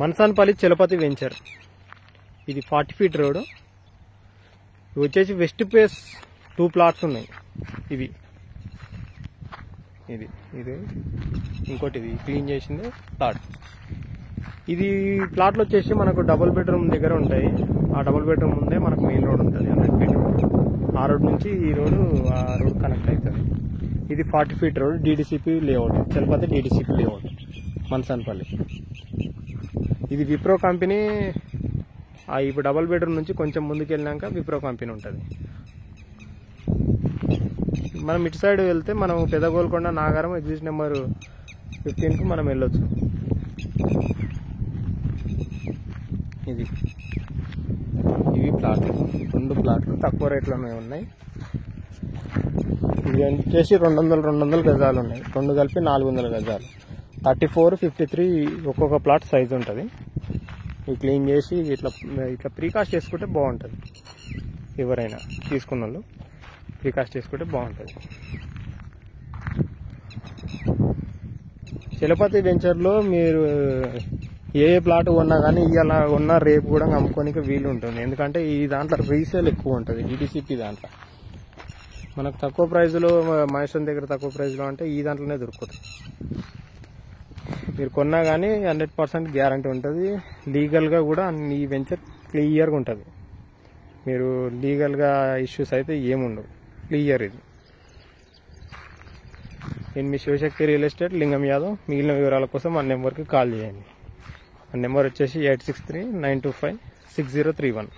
మనసాన్పల్లి Chalapathi venture. ఇది 40 feet road. ఇవి వచ్చేసి వెస్ట్ ఫేస్ 2 ప్లాట్స్ ఉన్నాయి. ఇది ఇంకోటి ఇది క్లీన్ చేసింది ప్లాట్. ఇది ప్లాట్లు వచ్చేసి మనకు డబుల్ బెడ్రూమ్ దగ్గర ఉంటాయి. ఆ డబుల్ బెడ్రూమ్ ముందే మనకు మెయిన్ రోడ్ ఉంటుంది, 100 ఫీట్ రోడ్. ఆ రోడ్ నుంచి ఆ రోడ్ కనెక్ట్ అవుతుంది. ఇది 40 feet road, DDCP layout, Chalapathi DDCP layout, Manasanpalli. ఇది విప్రో కంపెనీ. ఇప్పుడు డబుల్ బెడ్రూమ్ నుంచి కొంచెం ముందుకు వెళ్ళినాక విప్రో కంపెనీ ఉంటుంది. మనం ఇటు సైడ్ వెళ్తే మనం పెదగోల్కొండ నాగారం ఎగ్జిట్ నెంబర్ 15కు మనం వెళ్ళొచ్చు. ఇవి ప్లాట్లు, 2 ప్లాట్లు తక్కువ రేట్లోనే ఉన్నాయి. ఇవి వచ్చేసి 200 గజాలు ఉన్నాయి. 2 కలిపి 400 గజాలు. 34, 53 ఒక్కొక్క ప్లాట్ సైజు ఉంటుంది. ఇవి క్లీన్ చేసి ఇట్లా ప్రీకాస్ట్ చేసుకుంటే బాగుంటుంది. ఎవరైనా తీసుకున్న వాళ్ళు ప్రీకాస్ట్ చేసుకుంటే బాగుంటుంది. చలపతి వెంచర్లో మీరు ఏ ప్లాట్ కొన్నా కానీ ఇవాళ కొన్నా రేపు కూడా అమ్ముకోనికి వీలు ఉంటుంది. ఎందుకంటే ఈ దాంట్లో రీసేల్ ఎక్కువ ఉంటుంది. డీడీసీపీ దాంట్లో మనకు తక్కువ ప్రైజ్లో, మహేశ్వరం దగ్గర తక్కువ ప్రైజ్లో అంటే ఈ దాంట్లోనే దొరుకుతుంది. మీరు కొన్నా కానీ 100% గ్యారంటీ ఉంటుంది. లీగల్గా కూడా ఈ వెంచర్ క్లియర్గా ఉంటుంది. మీరు లీగల్గా ఇష్యూస్ అయితే ఏముండవు, క్లియర్. ఇది నేను మీ శివశక్తి రియల్ ఎస్టేట్, లింగం యాదవ్. మిగిలిన వివరాల కోసం ఆ నెంబర్కి కాల్ చేయండి. ఆ నెంబర్ వచ్చేసి 8639256031.